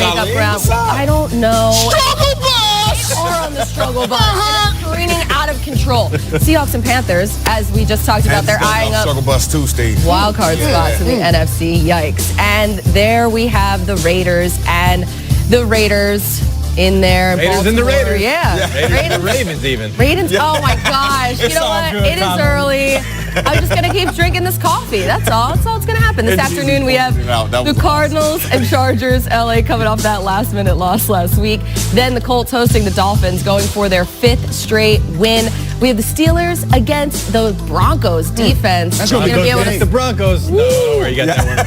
makeup Colleen. brown. What's up? I don't know. Struggle bus! They are on the struggle bus. It is careening out of control. Seahawks and Panthers, as we just talked about, they're eyeing up Struggle bus too, Steve. wild card spots in the NFC. Yikes. And there we have the Raiders in there. Raiders and the Baltimore. Raiders. Yeah. Raiders and the Ravens even. Ravens. Oh my gosh. You know what? It is early. I'm just going to keep drinking this coffee. That's all. That's all that's going to happen. This afternoon we have the Cardinals and Chargers. LA coming off that last-minute loss last week. Then the Colts hosting the Dolphins, going for their 5th straight win. We have the Steelers against the Broncos defense. That's going to be able to the Broncos. No, where you got that one.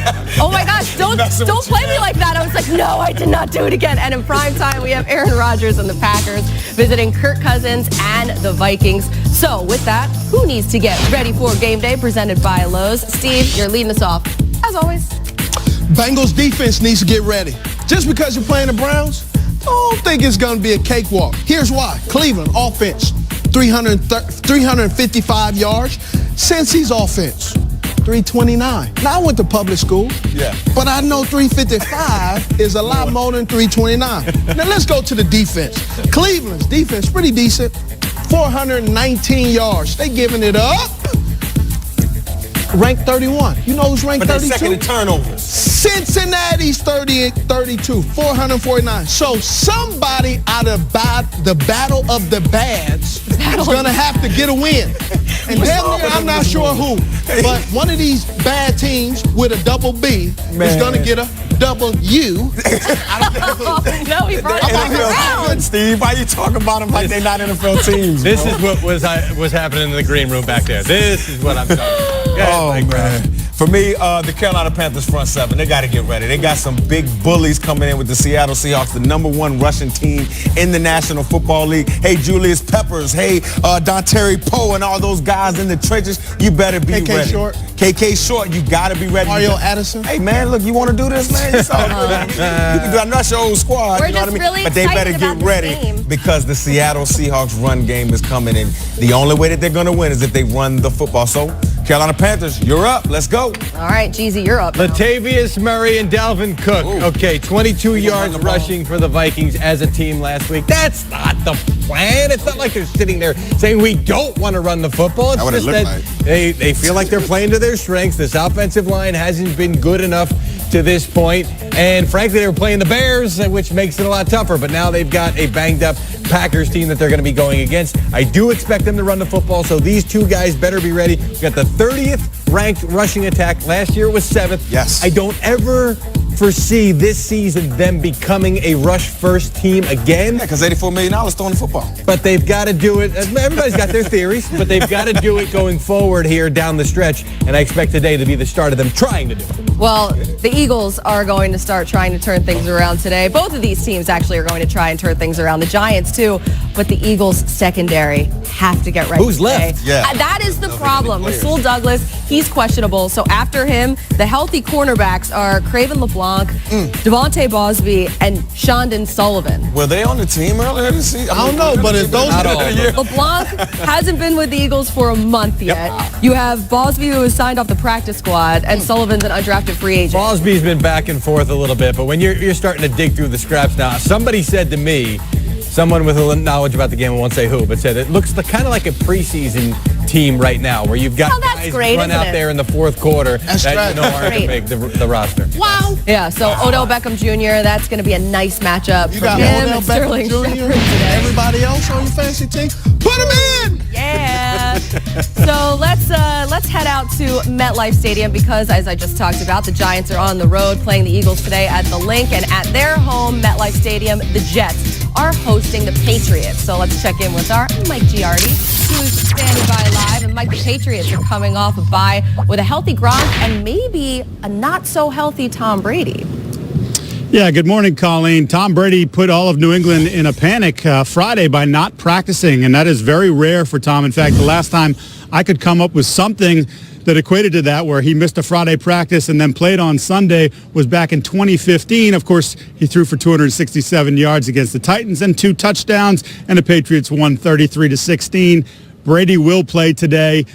Oh my gosh, don't play me like that. I was like, no, I did not do it again. And in prime time, we have Aaron Rodgers and the Packers visiting Kirk Cousins and the Vikings. So with that, who needs to get ready for game day presented by Lowe's? Steve, you're leading us off, as always. Bengals defense needs to get ready. Just because you're playing the Browns, don't think it's going to be a cakewalk. Here's why. Cleveland offense, 355 yards. Cincy's offense, 329. Now, I went to public school, but I know 355 is a lot more than 329. Now, let's go to the defense. Cleveland's defense, pretty decent, 419 yards. They giving it up. Ranked 31. You know who's ranked 32? But second in turnovers. Cincinnati's 32, 449. So somebody out of the battle of the bads is going to have to get a win. And damn near, I'm not sure who. But one of these bad teams with a double B is going to get a double U. No, he brought it back around. Steve, why you talking about them like they're not NFL teams? This is what was happening in the green room back there. This is what I'm talking about. Oh, man. For me, the Carolina Panthers front seven, they got to get ready. They got some big bullies coming in with the Seattle Seahawks, the #1 rushing team in the National Football League. Hey, Julius Peppers. Hey, Dontari Poe and all those guys in the trenches. You better be ready. KK Short, you got to be ready. Mario Addison. Hey, man, look, you want to do this, man? It's all good. You can do that. I'm not your old squad. We're you know just what I mean? really but they better excited get about ready this game. because the Seattle Seahawks run game is coming in. The only way that they're going to win is if they run the football. So, Carolina Panthers, you're up. Let's go. All right, Jeezy, you're up. Latavius Murray and Dalvin Cook. Ooh. Okay, 22 yards rushing for the Vikings as a team last week. That's not the plan. It's not like they're sitting there saying we don't want to run the football. It's just that they feel like they're playing to their strengths. This offensive line hasn't been good enough to this point. And frankly, they were playing the Bears, which makes it a lot tougher. But now they've got a banged-up Packers team that they're going to be going against. I do expect them to run the football, so these two guys better be ready. We've got the 30th ranked rushing attack. Last year it was 7th. Yes. I don't ever foresee this season them becoming a rush-first team again. Yeah, because $84 million throwing the football. But they've got to do it. Everybody's got their theories, but they've got to do it going forward here down the stretch. And I expect today to be the start of them trying to do it. Well, the Eagles are going to start trying to turn things around today. Both of these teams actually are going to try and turn things around. The Giants, too. But the Eagles secondary have to get ready Who's today. left? Yeah. That is the problem. Rasul Douglas, he's questionable. So after him, the healthy cornerbacks are Craven LeBlanc, Devontae Bosby, and Shondon Sullivan. Were they on the team earlier this season? I don't know, but if those LeBlanc hasn't been with the Eagles for a month yet. You have Bosby, who has signed off the practice squad, and Sullivan's an undrafted free agent. Bosby's been back and forth a little bit, but when you're starting to dig through the scraps now, somebody said to me, someone with a little knowledge about the game, I won't say who, but said it looks kind of like a preseason team right now, where you've got guys great, run out there in the fourth quarter that you know aren't going to make the roster. Wow. Yeah, so Odell Beckham Jr., that's going to be a nice matchup You for got him Odell and Sterling Beckham Shepard Jr. today. Everybody else on your fantasy team, put them in. Yeah. So let's head out to MetLife Stadium because, as I just talked about, the Giants are on the road playing the Eagles today at the Link, and at their home, MetLife Stadium, the Jets are hosting the Patriots. So let's check in with our Mike Giardi, who's standing by live. And Mike, the Patriots are coming off a bye with a healthy Gronk and maybe a not-so-healthy Tom Brady. Yeah, good morning, Colleen. Tom Brady put all of New England in a panic Friday by not practicing, and that is very rare for Tom. In fact, the last time I could come up with something that equated to that, where he missed a Friday practice and then played on Sunday, was back in 2015. Of course, he threw for 267 yards against the Titans and 2 touchdowns, and the Patriots won 33-16. Brady will play today.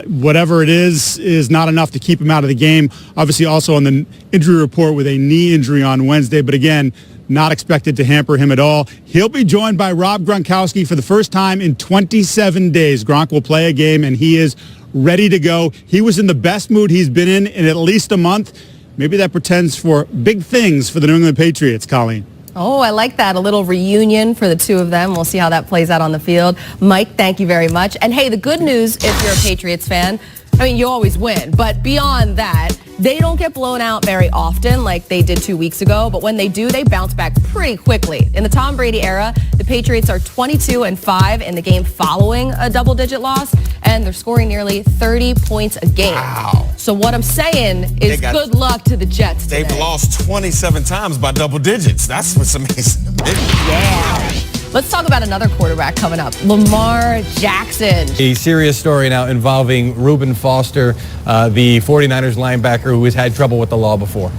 Whatever it is not enough to keep him out of the game. Obviously also on the injury report with a knee injury on Wednesday. But again, not expected to hamper him at all. He'll be joined by Rob Gronkowski for the first time in 27 days. Gronk will play a game, and he is ready to go. He was in the best mood he's been in at least a month. Maybe that portends for big things for the New England Patriots, Colleen. Oh, I like that. A little reunion for the two of them. We'll see how that plays out on the field. Mike, thank you very much. And hey, the good news, if you're a Patriots fan, I mean, you always win. But beyond that, they don't get blown out very often like they did 2 weeks ago. But when they do, they bounce back pretty quickly. In the Tom Brady era, the Patriots are 22-5 in the game following a double-digit loss, and they're scoring nearly 30 points a game. Wow. So what I'm saying is good luck to the Jets today. They've lost 27 times by double digits. That's what's amazing. Yeah. Let's talk about another quarterback coming up, Lamar Jackson. A serious story now involving Reuben Foster, the 49ers linebacker who has had trouble with the law before.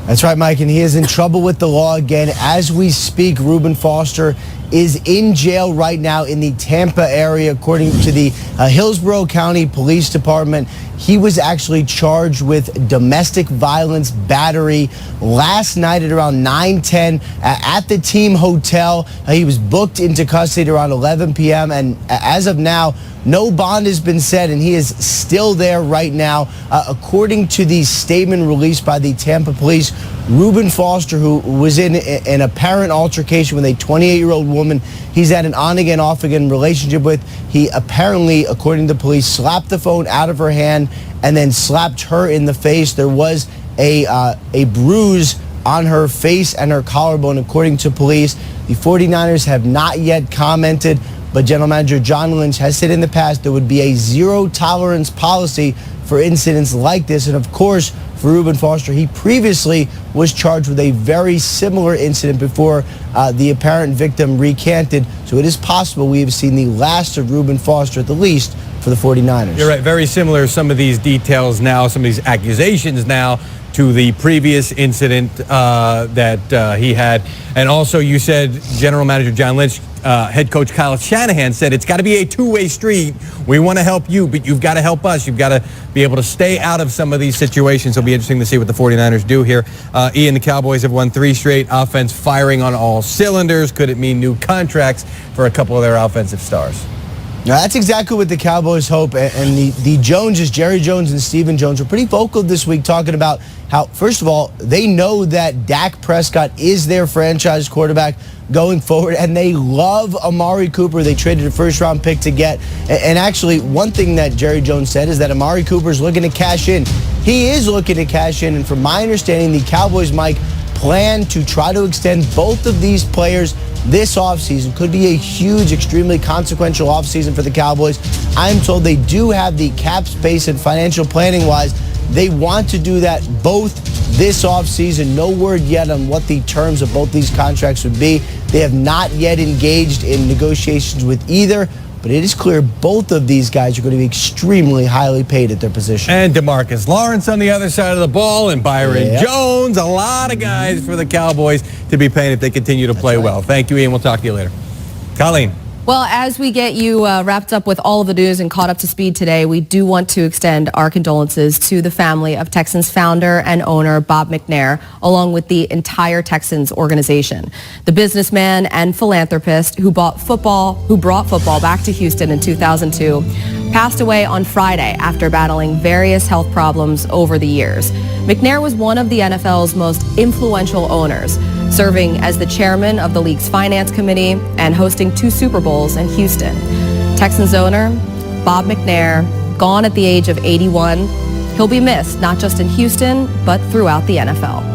That's right, Mike, and he is in trouble with the law again. As we speak, Reuben Foster is in jail right now in the Tampa area, according to the Hillsborough County Police Department. He was actually charged with domestic violence battery last night at around 9:10 at the team hotel. He was booked into custody at around 11 p.m. and as of now, no bond has been set, and he is still there right now. According to the statement released by the Tampa police, Reuben Foster, who was in an apparent altercation with a 28-year-old woman he's had an on-again, off-again relationship with, he apparently, according to the police, slapped the phone out of her hand and then slapped her in the face. There was a bruise on her face and her collarbone, according to police. The 49ers have not yet commented, but General Manager John Lynch has said in the past there would be a zero-tolerance policy for incidents like this. And of course, for Reuben Foster, he previously was charged with a very similar incident before the apparent victim recanted. So it is possible we have seen the last of Reuben Foster, at the least, for the 49ers. You're right. Very similar, some of these details now, some of these accusations now, to the previous incident that he had. And also, you said General Manager John Lynch, head coach Kyle Shanahan said it's got to be a two-way street. We want to help you, but you've got to help us. You've got to be able to stay out of some of these situations. It'll be interesting to see what the 49ers do here. Ian, the Cowboys have won 3 straight, offense firing on all cylinders. Could it mean new contracts for a couple of their offensive stars? Now, that's exactly what the Cowboys hope. And the Joneses, Jerry Jones and Stephen Jones, were pretty vocal this week talking about how, first of all, they know that Dak Prescott is their franchise quarterback going forward, and they love Amari Cooper. They traded a first-round pick to get. And actually, one thing that Jerry Jones said is that Amari Cooper is looking to cash in. He is looking to cash in, and from my understanding, the Cowboys, Mike, plan to try to extend both of these players this offseason. Could be a huge, extremely consequential offseason for the Cowboys. I'm told they do have the cap space and financial planning-wise. They want to do that both this offseason. No word yet on what the terms of both these contracts would be. They have not yet engaged in negotiations with either, but it is clear both of these guys are going to be extremely highly paid at their position. And DeMarcus Lawrence on the other side of the ball, and Byron Jones, a lot of guys for the Cowboys to be paying if they continue to play well. Thank you, Ian. We'll talk to you later. Colleen. Well, as we get you wrapped up with all of the news and caught up to speed today, we do want to extend our condolences to the family of Texans founder and owner Bob McNair, along with the entire Texans organization. The businessman and philanthropist who brought football back to Houston in 2002 passed away on Friday after battling various health problems over the years. McNair was one of the NFL's most influential owners, serving as the chairman of the league's finance committee and hosting 2 Super Bowls in Houston. Texans owner Bob McNair, gone at the age of 81. He'll be missed not just in Houston, but throughout the NFL.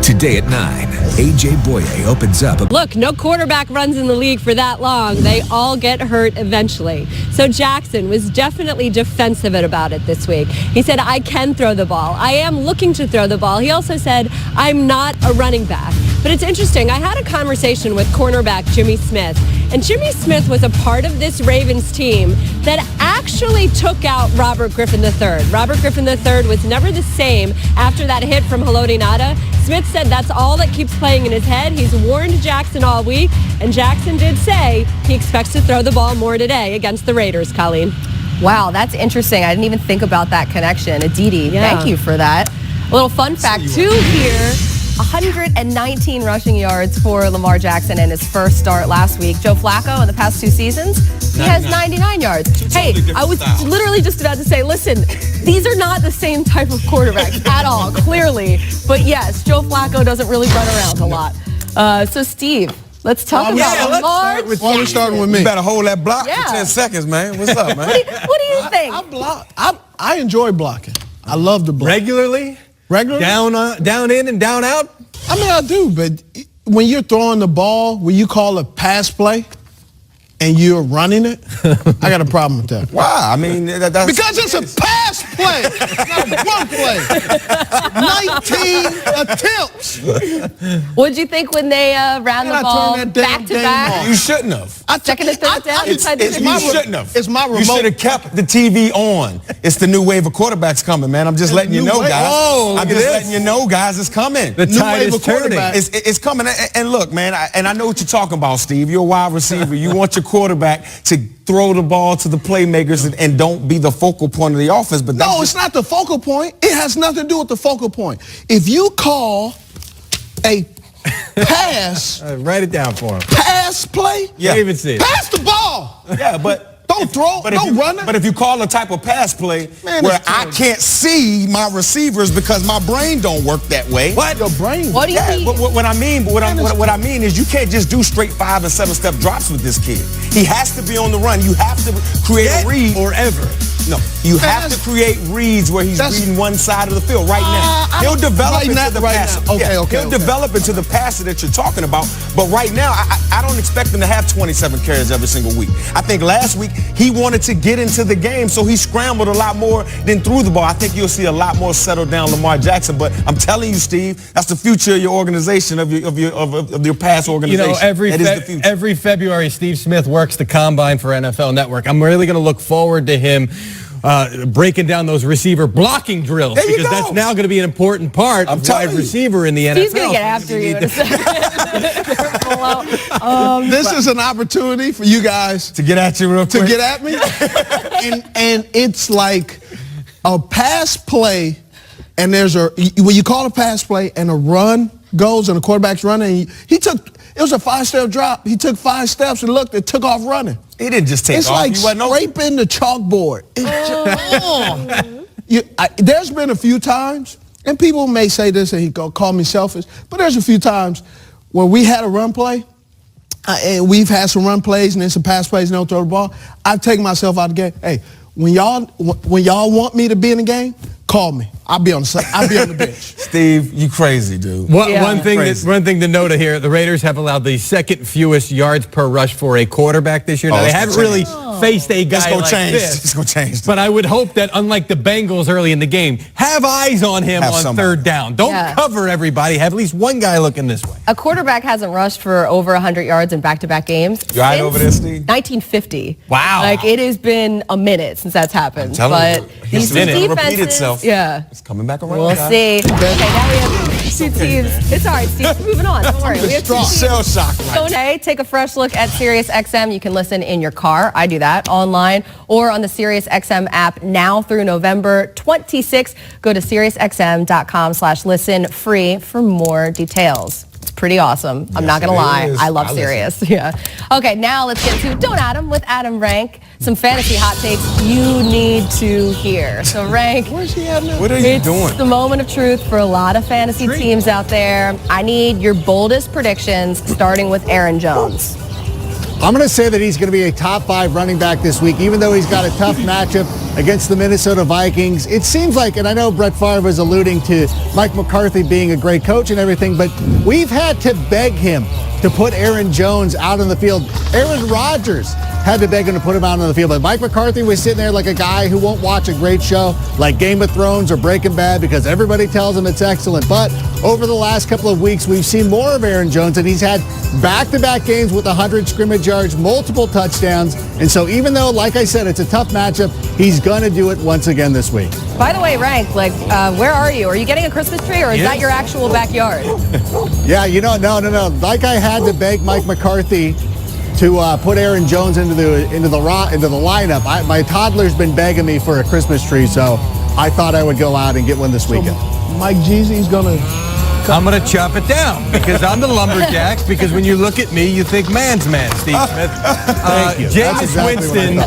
Today at 9, A.J. Boye opens up. Look, no quarterback runs in the league for that long. They all get hurt eventually. So Jackson was definitely defensive about it this week. He said, I can throw the ball. I am looking to throw the ball. He also said, I'm not a running back. But it's interesting. I had a conversation with cornerback Jimmy Smith, and Jimmy Smith was a part of this Ravens team that actually took out Robert Griffin III. Robert Griffin III was never the same after that hit from Haloti Ngata. Smith said that's all that keeps playing in his head. He's warned Jackson all week, and Jackson did say he expects to throw the ball more today against the Raiders, Colleen. Wow, that's interesting. I didn't even think about that connection. Aditi, Yeah. thank you for that. A little fun fact, too, here. 119 rushing yards for Lamar Jackson in his first start last week. Joe Flacco in the past 2 seasons, he has 99 yards. Hey, I was literally just about to say, listen, these are not the same type of quarterbacks at all, clearly. But yes, Joe Flacco doesn't really run around a lot. So Steve, let's talk about Lamar. Why are we starting with me? You better hold that block Yeah. for 10 seconds, man. What's up, man? What do you think? I enjoy blocking. I love the block. Regularly? Down in and down out? I mean, I do, but when you're throwing the ball, when you call a pass play and you're running it, I got a problem with that. Why? I mean, that's... Because it's a pass play, not a run play. 19 attempts. What did you think when they ran the ball back to back? You shouldn't have. Second and third down inside the You shouldn't have. It's my remote. You should have kept the TV on. It's the new wave of quarterbacks coming, man. I'm just letting you know, guys. I'm just letting you know, guys, it's coming. The tide is turning. It's coming. And look, man, I know what you're talking about, Steve. You're a wide receiver. You want your quarterback to throw the ball to the playmakers and don't be the focal point of the offense. But no, it's not the focal point. It has nothing to do with the focal point. If you call a pass, write it down for him. Pass play, David said, pass the ball. Yeah, but don't throw, don't run it. But if you call a type of pass play where I can't see my receivers because my brain don't work that way. What? Your brain? What do you mean? What I mean is you can't just do straight 5 and 7 step drops with this kid. He has to be on the run. You have to create a read. Or ever. No, you have to create reads where he's reading one side of the field right now. He'll develop into the passer. He'll develop into the passer that you're talking about. But right now, I don't expect him to have 27 carries every single week. I think last week he wanted to get into the game, so he scrambled a lot more than threw the ball. I think you'll see a lot more settled down Lamar Jackson. But I'm telling you, Steve, that's the future of your organization, of your pass organization. You know, every February, Steve Smith works the combine for NFL Network. I'm really going to look forward to him breaking down those receiver blocking drills because that's now going to be an important part of wide receiver in the NFL. He's going to get after you in a second. This is an opportunity for you guys to get at you real quick. To get at me. and it's like a pass play, and when you call a pass play and a run goes and the quarterback's running, it was a 5-step drop. He took 5 steps and looked, it took off running. He didn't just take off. It's like scraping the chalkboard. There's been a few times, and people may say this and he call me selfish, but there's a few times where we had a run play, and we've had some run plays and then some pass plays and don't throw the ball. I've taken myself out of the game. Hey, when y'all want me to be in the game, call me. I'll be on the bench. Steve, you crazy, dude. One thing to note here, the Raiders have allowed the second fewest yards per rush for a quarterback this year. Now, they haven't really faced a guy like this. It's going to change. But I would hope that, unlike the Bengals early in the game, have eyes on him on third down. Don't cover everybody. Have at least one guy looking this way. A quarterback hasn't rushed for over 100 yards in back-to-back games. You right over there, Steve? 1950. Wow. Like, it has been a minute since that's happened. But these defenses, repeat itself. Yeah. It's coming back around. We'll see. Okay, now we have 2 teams. It's all right, Steve. Moving on. Don't worry. We have 2 teams. Shell shock. Today, take a fresh look at SiriusXM. You can listen in your car. I do that online or on the SiriusXM app now through November 26th. Go to SiriusXM.com/listen free for more details. It's pretty awesome. I'm not going to lie. I love Sirius. Yeah. Okay, now let's get to Don't Adam with Adam Rank. Some fantasy hot takes you need to hear. So, Rank, where's he at now? What are you doing? It's the moment of truth for a lot of fantasy teams out there. I need your boldest predictions, starting with Aaron Jones. I'm going to say that he's going to be a top 5 running back this week, even though he's got a tough matchup against the Minnesota Vikings. It seems like, and I know Brett Favre was alluding to Mike McCarthy being a great coach and everything, but we've had to beg him to put Aaron Jones out on the field. Aaron Rodgers had to beg him to put him out on the field. But Mike McCarthy was sitting there like a guy who won't watch a great show like Game of Thrones or Breaking Bad because everybody tells him it's excellent. But over the last couple of weeks, we've seen more of Aaron Jones, and he's had back-to-back games with 100 scrimmage yards, multiple touchdowns. And so even though, like I said, it's a tough matchup, he's going to do it once again this week. By the way, Rank, where are you? Are you getting a Christmas tree, or is that your actual backyard? Yeah, no. Like I had to beg Mike McCarthy to put Aaron Jones into the lineup. My toddler's been begging me for a Christmas tree, so I thought I would go out and get one this weekend. Mike Jeezy's going to... I'm going to chop it down because I'm the Lumberjacks, because when you look at me, you think man's man, Steve Smith. Thank you. Jameis Exactly Winston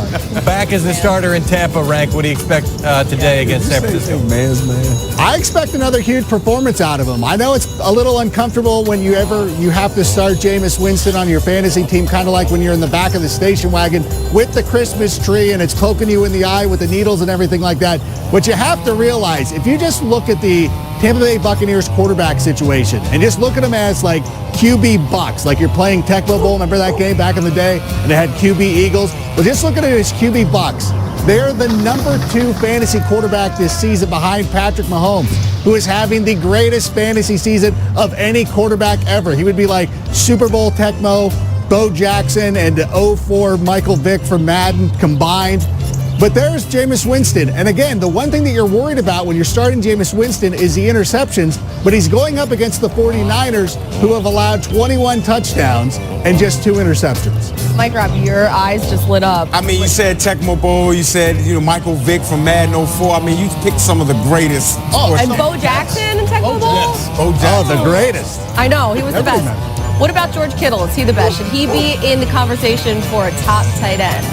back as the starter in Tampa. Rank, what do you expect today against San Francisco? Man's man. I expect another huge performance out of him. I know it's a little uncomfortable when you have to start Jameis Winston on your fantasy team, kind of like when you're in the back of the station wagon with the Christmas tree and it's poking you in the eye with the needles and everything like that. But you have to realize, if you just look at the Tampa Bay Buccaneers quarterback situation and just look at them as like QB Bucks, like you're playing Tecmo Bowl. Remember that game back in the day? And it had QB Eagles. But just look at it as QB Bucks. They're the number 2 fantasy quarterback this season behind Patrick Mahomes, who is having the greatest fantasy season of any quarterback ever. He would be like Super Bowl Tecmo, Bo Jackson, and 04 Michael Vick from Madden combined. But there's Jameis Winston. And again, the one thing that you're worried about when you're starting Jameis Winston is the interceptions, but he's going up against the 49ers, who have allowed 21 touchdowns and just 2 interceptions. Mike Rob, your eyes just lit up. I mean, you said Tecmo Bowl, you said, Michael Vick from Madden 04. I mean, you picked some of the greatest. And Bo Jackson in Tecmo Bowl? Yes, Bo Jackson. Oh, the greatest. I know, he was the best. What about George Kittle? Is he the best? Should he be in the conversation for a top tight end?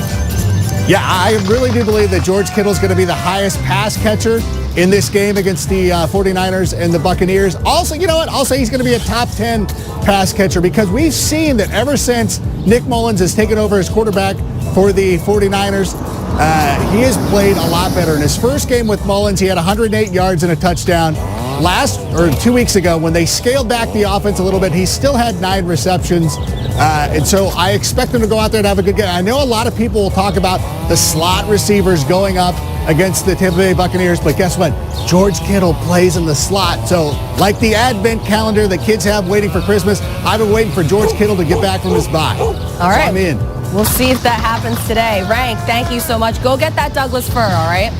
Yeah, I really do believe that George Kittle's going to be the highest pass catcher in this game against the 49ers and the Buccaneers. Also, you know what? I'll say he's going to be a top 10 pass catcher, because we've seen that ever since Nick Mullins has taken over as quarterback for the 49ers, he has played a lot better. In his first game with Mullins, he had 108 yards and a touchdown. 2 weeks ago, when they scaled back the offense a little bit, he still had 9 receptions. And so I expect him to go out there and have a good game. I know a lot of people will talk about the slot receivers going up against the Tampa Bay Buccaneers, but guess what? George Kittle plays in the slot. So like the Advent calendar that kids have waiting for Christmas, I've been waiting for George Kittle to get back from his bye. All right. So I'm in. We'll see if that happens today. Rank, thank you so much. Go get that Douglas fir, all right?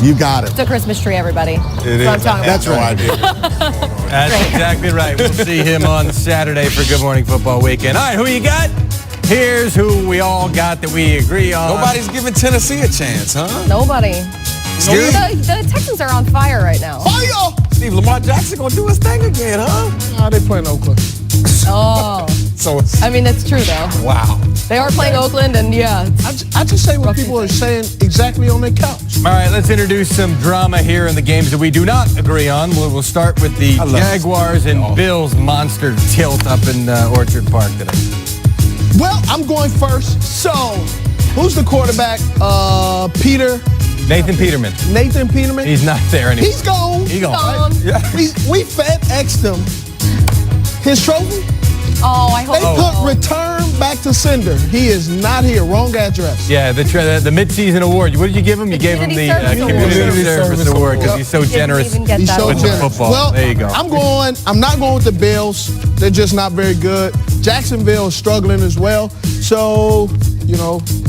You got it. It's a Christmas tree, everybody. It is. That's what I'm talking That's about. right. That's exactly right. We'll see him on Saturday for Good Morning Football Weekend. All right, who you got? Here's who we all got that we agree on. Nobody's giving Tennessee a chance, huh? Nobody. Steve? The Texans are on fire right now. Fire! Steve, Lamar Jackson gonna do his thing again, huh? Nah, they playing Oakland. Oh. So, I mean, that's true, though. wow. They are playing Oakland, and yeah. I just say what people are saying exactly on their couch. All right, let's introduce some drama here in the games that we do not agree on. We'll start with the Jaguars and Bills monster tilt up in Orchard Park today. Well, I'm going first. So, who's the quarterback? Nathan Peterman. Nathan Peterman? He's not there anymore. He's gone. He's gone. Gone. Yeah. We FedExed him his trophy. Oh, I hope They put return back to sender. He is not here. Wrong address. Yeah, the mid-season award. What did you give him? You gave him the Community Community Service Award because he's so generous Didn't even get He's that so one. with the generous. football. Well, There you go. I'm not going with the Bills. They're just not very good. Jacksonville is struggling as well. So,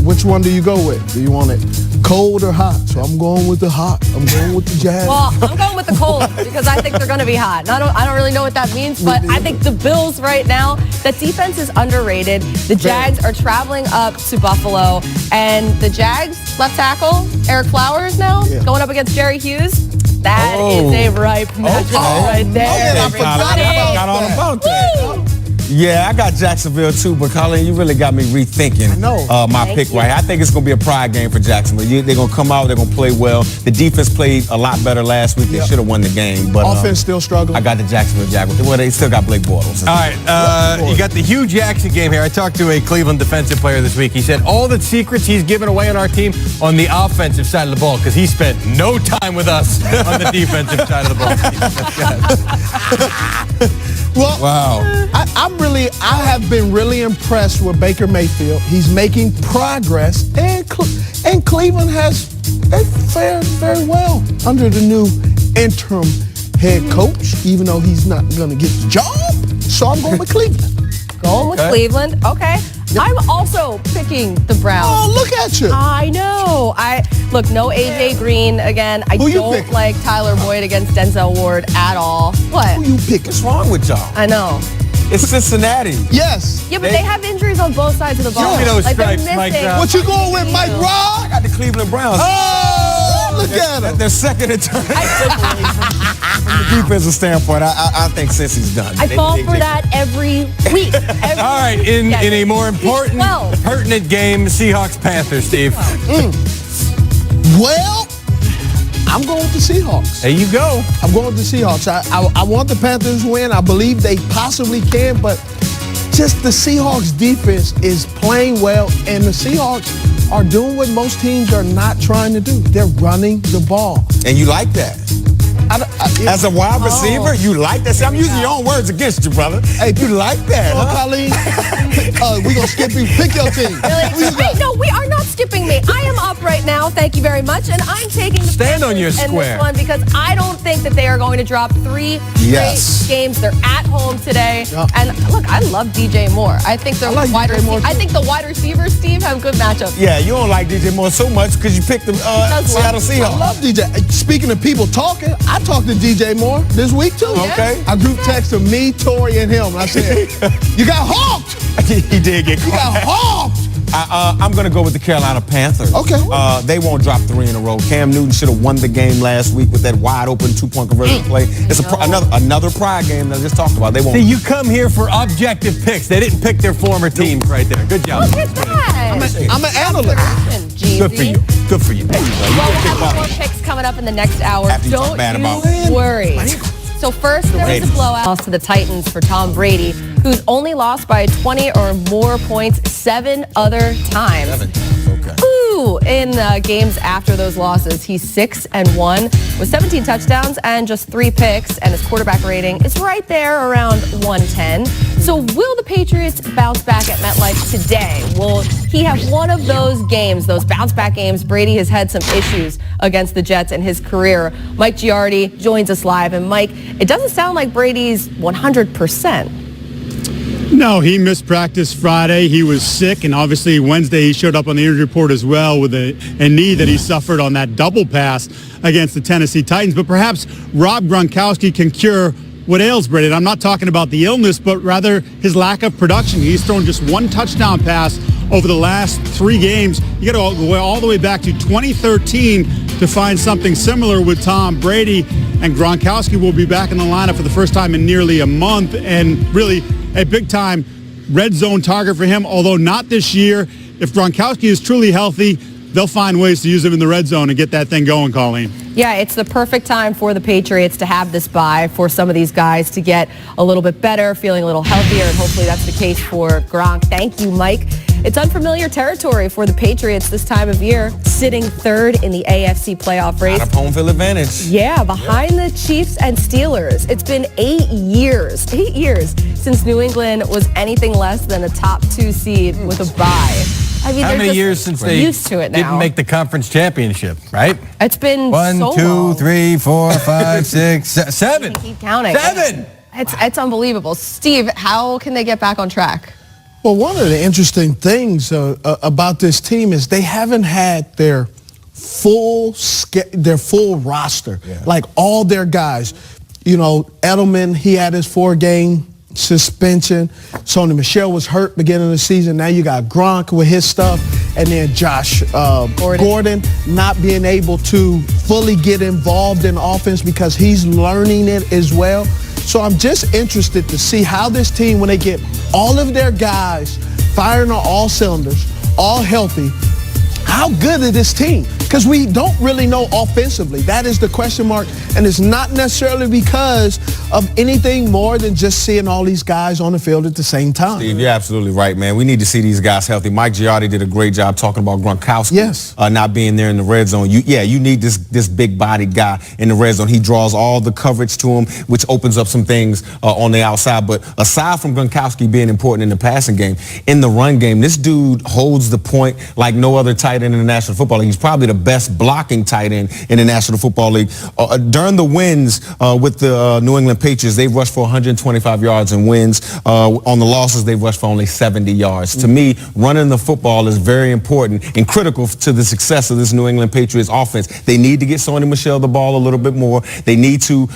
which one do you go with? Do you want it cold or hot? So I'm going with the hot. I'm going with the Jazz. Well, I'm going with the cold because I think they're going to be hot. And I don't really know what that means, but I think the Bills right now, that defense is underrated. The Jags are traveling up to Buffalo, and the Jags left tackle, Eric Flowers now, going up against Jerry Hughes. That is a ripe matchup right there. I forgot all about that. Yeah, I got Jacksonville too, but Colin, you really got me rethinking my Thank pick you. right. I think it's going to be a pride game for Jacksonville. They're going to come out, they're going to play well. The defense played a lot better last week. They should have won the game. But Offense still struggling. I got the Jacksonville Jaguars. Well, they still got Blake Bortles. All right, you got the Hugh Jackson game here. I talked to a Cleveland defensive player this week. He said all the secrets he's given away on our team on the offensive side of the ball because he spent no time with us on the defensive side of the ball. Well, Wow. I have been really impressed with Baker Mayfield. He's making progress, and Cleveland they fared very well under the new interim head coach, even though he's not going to get the job. So I'm going with Cleveland. Going with Cleveland. Okay. I'm also picking the Browns. Oh, look at you. I know. Look, no AJ Green again. I Who you don't picking? like Tyler Boyd against Denzel Ward at all. What? Who you picking? What's wrong with y'all? I know. It's Cincinnati. Yes. Yeah, but they have injuries on both sides of the ball. Show me those like they're stripes, Mike missing. Brown. What you going with, Mike Brown? I got the Cleveland Browns. Oh, look at him. They're second in turn. From the defensive standpoint, I think Cincy's done. I fall for that every week. All right, in a more important, pertinent game, Seahawks-Panthers, Steve. Well, I'm going with the Seahawks. There you go. I'm going with the Seahawks. I want the Panthers to win. I believe they possibly can, but just the Seahawks defense is playing well, and the Seahawks are doing what most teams are not trying to do. They're running the ball. And you like that? As a wide receiver, you like that? See, I'm using your own words against you, brother. Hey, you like that, huh? Colleen, we're going to skip you. Pick your team. Really? Wait, no, we are not skipping me. I am up right now, thank you very much, and I'm taking the Stand on your Panthers in square. this one because I don't think that they are going to drop 3 straight games. They're at home today. And look, I love DJ Moore. I think the I think the wide receivers, Steve, have good matchups. Yeah, you don't like DJ Moore so much because you picked the Seattle Seahawks. I love DJ. Speaking of people talking, I talked to DJ Moore this week too. Okay. I group texted me, Tori, and him. And I said, "You got hawked." He did get caught. You got hawked. I'm going to go with the Carolina Panthers. Okay. They won't drop 3 in a row. Cam Newton should have won the game last week with that wide open 2-point conversion play. It's another pride game that I just talked about. They won't. See, you come here for objective picks. They didn't pick their former teams right there. Good job. Look at that. I'm an analyst. Good for you. Good for you. There you go. Well, we'll have more picks coming up in the next hour. Don't you worry. So first, there was a blowout loss to the Titans for Tom Brady, who's only lost by 20 or more points 7 other times. Okay. Ooh, in games after those losses, he's 6-1 with 17 touchdowns and just 3 picks, and his quarterback rating is right there around 110. So will the Patriots bounce back at MetLife today? Will he have one of those games, those bounce-back games? Brady has had some issues against the Jets in his career. Mike Giardi joins us live. And Mike, it doesn't sound like Brady's 100%. No, he missed practice Friday. He was sick, and obviously Wednesday he showed up on the injury report as well with a knee that he suffered on that double pass against the Tennessee Titans. But perhaps Rob Gronkowski can cure what ails Brady. And I'm not talking about the illness, but rather his lack of production. He's thrown just 1 touchdown pass over the last 3 games. You got to go all the way back to 2013 to find something similar with Tom Brady. And Gronkowski will be back in the lineup for the first time in nearly a month, and really a big-time red zone target for him, although not this year. If Gronkowski is truly healthy, they'll find ways to use him in the red zone and get that thing going, Colleen. Yeah, it's the perfect time for the Patriots to have this bye, for some of these guys to get a little bit better, feeling a little healthier, and hopefully that's the case for Gronk. Thank you, Mike. It's unfamiliar territory for the Patriots this time of year, sitting 3rd in the AFC playoff race. Out of home field advantage. Yeah, behind the Chiefs and Steelers. It's been 8 years since New England was anything less than a top 2 seed with a bye. I mean, how many years since they used to it now. Didn't make the conference championship, right? It's been 1, so 2, long. 3, 4, 5, 6, 7. Keep counting. 7. It's unbelievable. Steve, how can they get back on track? Well, one of the interesting things about this team is they haven't had their full roster, like all their guys. You know, Edelman, he had his 4-game suspension. Sony Michel was hurt beginning of the season. Now you got Gronk with his stuff, and then Josh Gordon not being able to fully get involved in offense because he's learning it as well. So I'm just interested to see how this team, when they get all of their guys firing on all cylinders, all healthy, how good is this team? Because we don't really know offensively. That is the question mark, and it's not necessarily because of anything more than just seeing all these guys on the field at the same time. Steve, you're absolutely right, man. We need to see these guys healthy. Mike Giardi did a great job talking about Gronkowski not being there in the red zone. You need this big-bodied guy in the red zone. He draws all the coverage to him, which opens up some things on the outside. But aside from Gronkowski being important in the passing game, in the run game, this dude holds the point like no other tight end end in the National Football League. He's probably the best blocking tight end in the National Football League. During the wins with the New England Patriots, they've rushed for 125 yards in wins. On the losses, they've rushed for only 70 yards. To me, running the football is very important and critical to the success of this New England Patriots offense. They need to get Sony Michel the ball a little bit more. They need to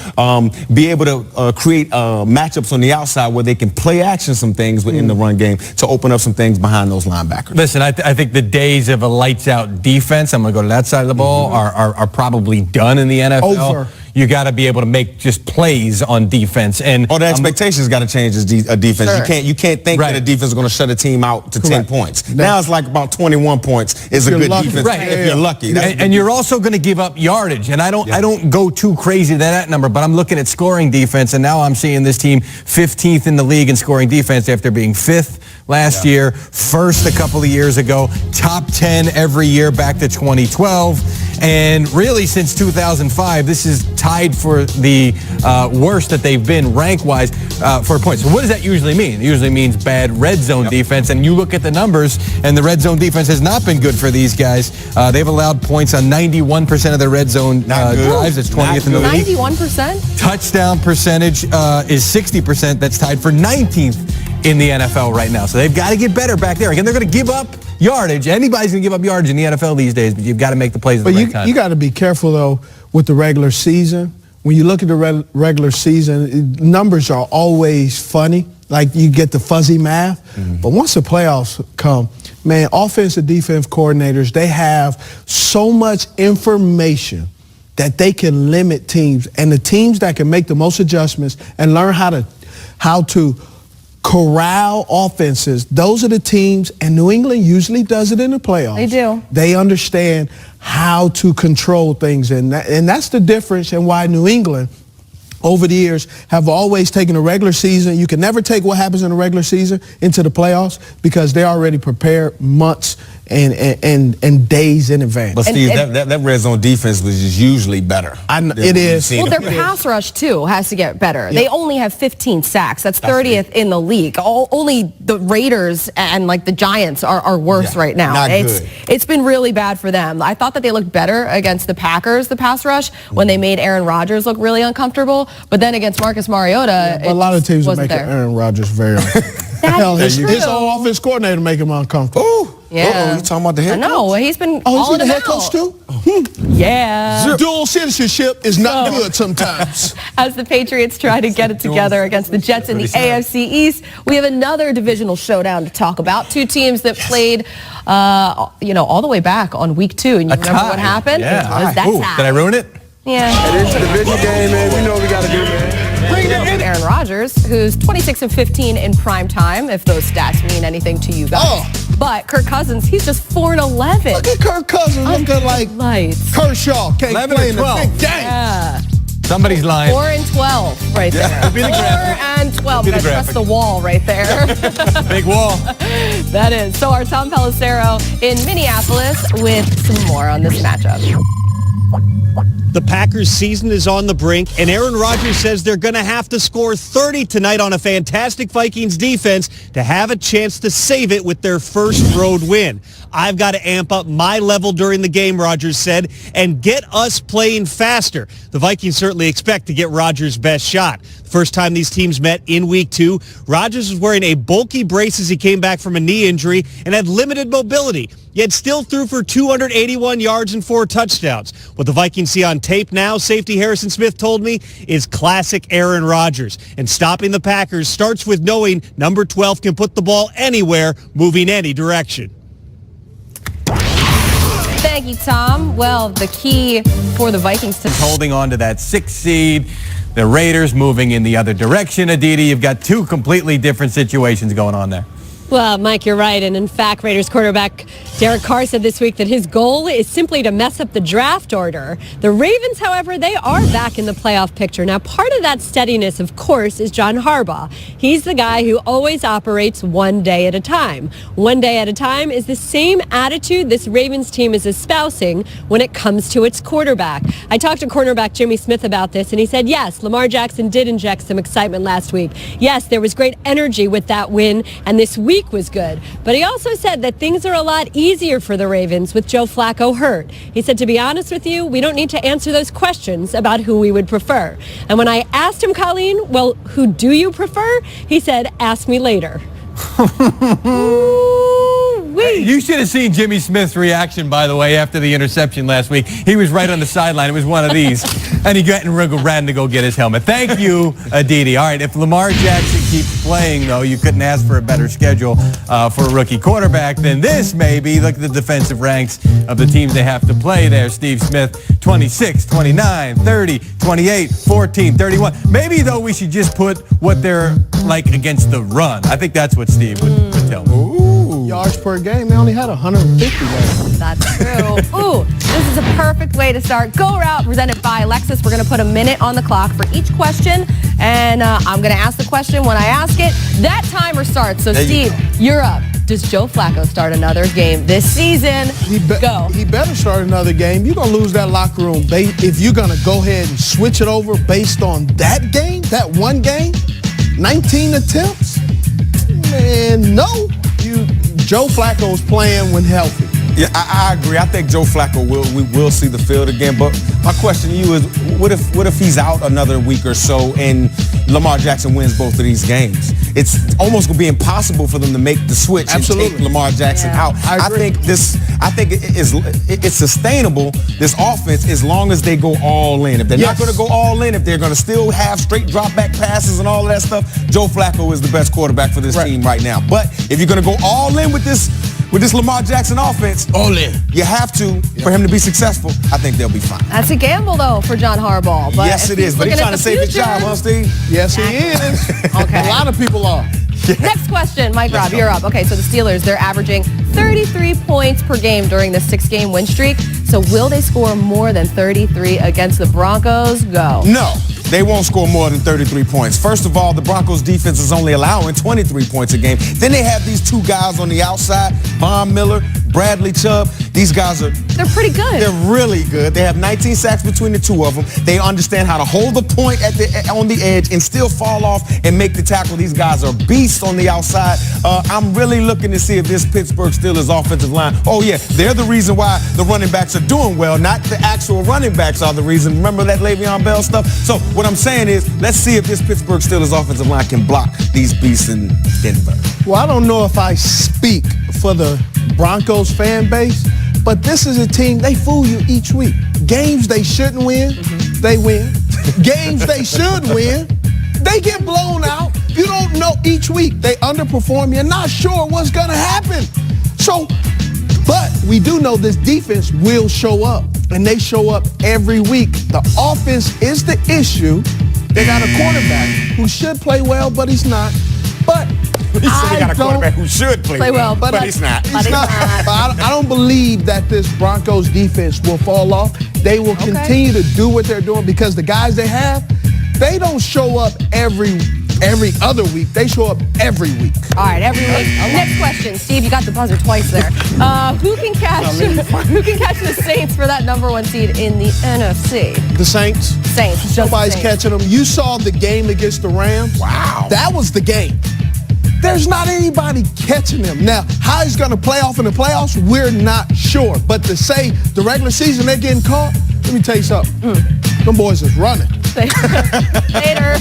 be able to create matchups on the outside where they can play action some things within the run game to open up some things behind those linebackers. Listen, I think the days of a lights-out defense, I'm going to go to that side of the ball, are probably done in the NFL. Over. You got to be able to make just plays on defense, and the expectations got to change as a defense. Sure. You can't think that a defense is going to shut a team out to 10 points. Now it's like about 21 points is a good defense if you're lucky. And you're also going to give up yardage, and I don't go too crazy to that number, but I'm looking at scoring defense, and now I'm seeing this team 15th in the league in scoring defense after being 5th last year, first a couple of years ago, top 10 every year back to 2012. And really, since 2005, this is tied for the worst that they've been rank-wise for points. So what does that usually mean? It usually means bad red zone defense. And you look at the numbers, and the red zone defense has not been good for these guys. They've allowed points on 91% of their red zone drives. That's 20th in the league. 91%? Touchdown percentage is 60%. That's tied for 19th in the NFL right now. So they've got to get better back there. Again, they're going to give up yardage. Anybody's going to give up yardage in the NFL these days, but you've got to make the plays at the right time. You got to be careful, though, with the regular season. When you look at the regular season, numbers are always funny. Like, you get the fuzzy math. But once the playoffs come, man, offensive and defensive coordinators, they have so much information that they can limit teams. And the teams that can make the most adjustments and learn how to corral offenses, those are the teams, and New England usually does it in the playoffs. They do. They understand how to control things, and that's the difference and why New England, over the years, have always taken the regular season. You can never take what happens in the regular season into the playoffs because they're already prepared months and days in advance. But Steve, that red zone defense was just usually better. It is. Well, their pass rush, too, has to get better. They only have 15 sacks. That's 30th in the league. Only the Raiders and, like, the Giants are worse right now. Not good. It's been really bad for them. I thought that they looked better against the Packers, the pass rush, when they made Aaron Rodgers look really uncomfortable. But then against Marcus Mariota, a lot of teams are making Aaron Rodgers very uncomfortable. Hell, his whole offense coordinator make him uncomfortable. Ooh. Yeah. You talking about the head coach? No, he's been Oh, all is he the head coach too? Yeah. Dual citizenship is not good sometimes. As the Patriots try to get it together against the Jets in the AFC East, we have another divisional showdown to talk about. Two teams that played, all the way back on week 2. And you remember what happened? Yeah. Did I ruin it? Yeah. It is a division game, man. We know what we got to do, man. Aaron Rodgers, who's 26-15 in prime time, if those stats mean anything to you guys. But Kirk Cousins, he's just 4-11. Look at Kirk Cousins looking like lights. Kershaw can't 11 play or in the 12. big game. Yeah. Somebody's lying. 4-12 right there. 4-12. Be the That's graphic. the wall right there. Big wall. That is. So our Tom Pelissero in Minneapolis with some more on this matchup. The Packers' season is on the brink, and Aaron Rodgers says they're going to have to score 30 tonight on a fantastic Vikings defense to have a chance to save it with their first road win. I've got to amp up my level during the game, Rodgers said, and get us playing faster. The Vikings certainly expect to get Rodgers' best shot. First time these teams met in week 2, Rodgers was wearing a bulky brace as he came back from a knee injury and had limited mobility, yet still threw for 281 yards and 4 touchdowns. What the Vikings see on tape now, safety Harrison Smith told me, is classic Aaron Rodgers. And stopping the Packers starts with knowing number 12 can put the ball anywhere, moving any direction. Thank you, Tom. Well, the key for the Vikings to holding on to that 6th seed. The Raiders moving in the other direction. Aditi, you've got 2 completely different situations going on there. Well, Mike, you're right. And in fact, Raiders quarterback Derek Carr said this week that his goal is simply to mess up the draft order. The Ravens, however, they are back in the playoff picture. Now, part of that steadiness, of course, is John Harbaugh. He's the guy who always operates one day at a time. One day at a time is the same attitude this Ravens team is espousing when it comes to its quarterback. I talked to cornerback Jimmy Smith about this, and he said, yes, Lamar Jackson did inject some excitement last week. Yes, there was great energy with that win, and this week week was good. But he also said that things are a lot easier for the Ravens with Joe Flacco hurt. He said, to be honest with you, we don't need to answer those questions about who we would prefer. And when I asked him, Colleen, well, who do you prefer? He said, ask me later. You should have seen Jimmy Smith's reaction, by the way, after the interception last week. He was right on the sideline. It was one of these. And he ran to go get his helmet. Thank you, Aditi. All right, if Lamar Jackson keeps playing, though, you couldn't ask for a better schedule for a rookie quarterback than this, maybe. Look at the defensive ranks of the teams they have to play there. Steve Smith, 26, 29, 30, 28, 14, 31. Maybe, though, we should just put what they're like against the run. I think that's what Steve would tell me. Yards per game, they only had 150 last. That's true. Ooh, this is a perfect way to start. Go Route, presented by Lexus. We're going to put a minute on the clock for each question, and I'm going to ask the question. When I ask it, that timer starts. So, Steve, you're up. Does Joe Flacco start another game this season? Go. He better start another game. You're going to lose that locker room if you're going to go ahead and switch it over based on that game, that one game, 19 attempts. Man, no. Joe Flacco's playing when healthy. Yeah, I agree. I think Joe Flacco we will see the field again. But my question to you is, what if he's out another week or so and Lamar Jackson wins both of these games? It's almost going to be impossible for them to make the switch and take Lamar Jackson out. I think it's sustainable, this offense, as long as they go all in. If they're not going to go all in, if they're going to still have straight drop back passes and all of that stuff, Joe Flacco is the best quarterback for this team right now. But if you're going to go all in with this Lamar Jackson offense, all in, you have to for him to be successful. I think they'll be fine. That's a gamble, though, for John Harbaugh. But yes, it is. But he's trying to save his job, huh, Steve? Yes, he is. Okay. A lot of people are. Next question, Mike Robb, you're up. Okay, so the Steelers, they're averaging 33 points per game during this 6-game win streak. So will they score more than 33 against the Broncos? Go. No. They won't score more than 33 points. First of all, the Broncos defense is only allowing 23 points a game. Then they have these two guys on the outside, Von Miller, Bradley Chubb. These guys they're pretty good. They're really good. They have 19 sacks between the two of them. They understand how to hold the point on the edge and still fall off and make the tackle. These guys are beasts on the outside. I'm really looking to see if this Pittsburgh Steelers offensive line, they're the reason why the running backs are doing well, not the actual running backs are the reason. Remember that Le'Veon Bell stuff? So what I'm saying is, let's see if this Pittsburgh Steelers offensive line can block these beasts in Denver. Well, I don't know if I speak for the Broncos fan base, but this is a team, they fool you each week. Games they shouldn't win, they win. Games they should win, they get blown out. You don't know each week. They underperform. You're not sure what's going to happen. So, but we do know this defense will show up, and they show up every week. The offense is the issue. They got a quarterback who should play well, but he's not. But he said they got a quarterback who should play well, but he's not. But I don't believe that this Broncos defense will fall off. They will continue to do what they're doing because the guys they have, they don't show up every other week. They show up every week. All right, every week. Next question. Steve, you got the buzzer twice there. Who can catch the Saints for that #1 seed in the NFC? The Saints. Saints. Nobody's catching them. You saw the game against the Rams. Wow. That was the game. There's not anybody catching him. Now, how he's going to play off in the playoffs, we're not sure. But to say the regular season they're getting caught, let me tell you something. Them boys is running. Later.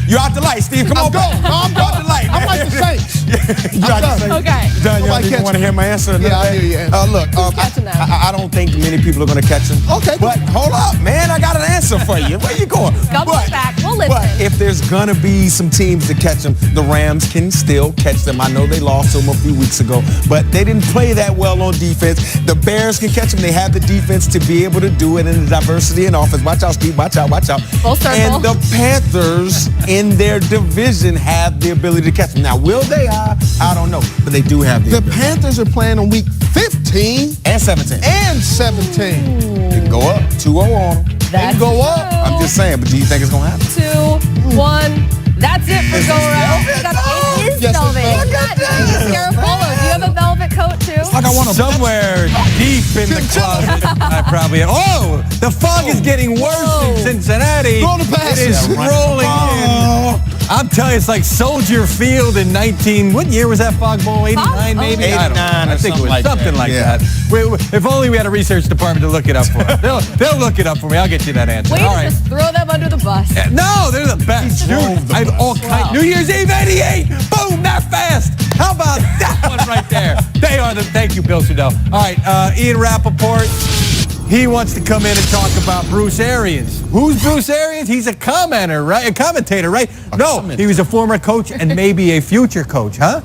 You're out the light, Steve. Come on, go. I'm out the light. I'm like the Saints. Okay. Done. You want to hear my answer? Yeah, I hear you. Look, I don't think many people are going to catch him. Okay. But hold up, man. I got an answer for you. Where you going? Come back. We'll listen. But if there's going to be some teams to catch them, the Rams can still catch them. I know they lost to them a few weeks ago, but they didn't play that well on defense. The Bears can catch them. They have the defense to be able to do it in the diversity in offense. Watch out, Steve. Watch out. Full circle. And the Panthers in their division have the ability to catch them. Now, will they? I don't know, but they do have the ability. Panthers are playing on week 15 and 17. They can go up 2-0 on them. They can go up. I'm just saying, but do you think it's going to happen? 2, 1. That's it for Go Around. It is velvet. Scarafolo, do you have a velvet coat too? Like I want somewhere deep in the closet. I probably have. The fog is getting worse in Cincinnati. Throw the pass. It is rolling in. I'm telling you, it's like Soldier Field in what year was that Fog Bowl? 89 maybe? 89 I think it was something like Yeah. that. If only we had a research department to look it up for us. They'll look it up for me. I'll get you that answer. Wait, All right. just throw them under the bus. No, they're the best. New Year's Eve 88. Boom, that fast. How about that one right there? They are the. Thank you, Bill Sudell. All right, Ian Rappaport. He wants to come in and talk about Bruce Arians. Who's Bruce Arians? He's a commentator, right? A commentator, right? No, he was a former coach and maybe a future coach, huh?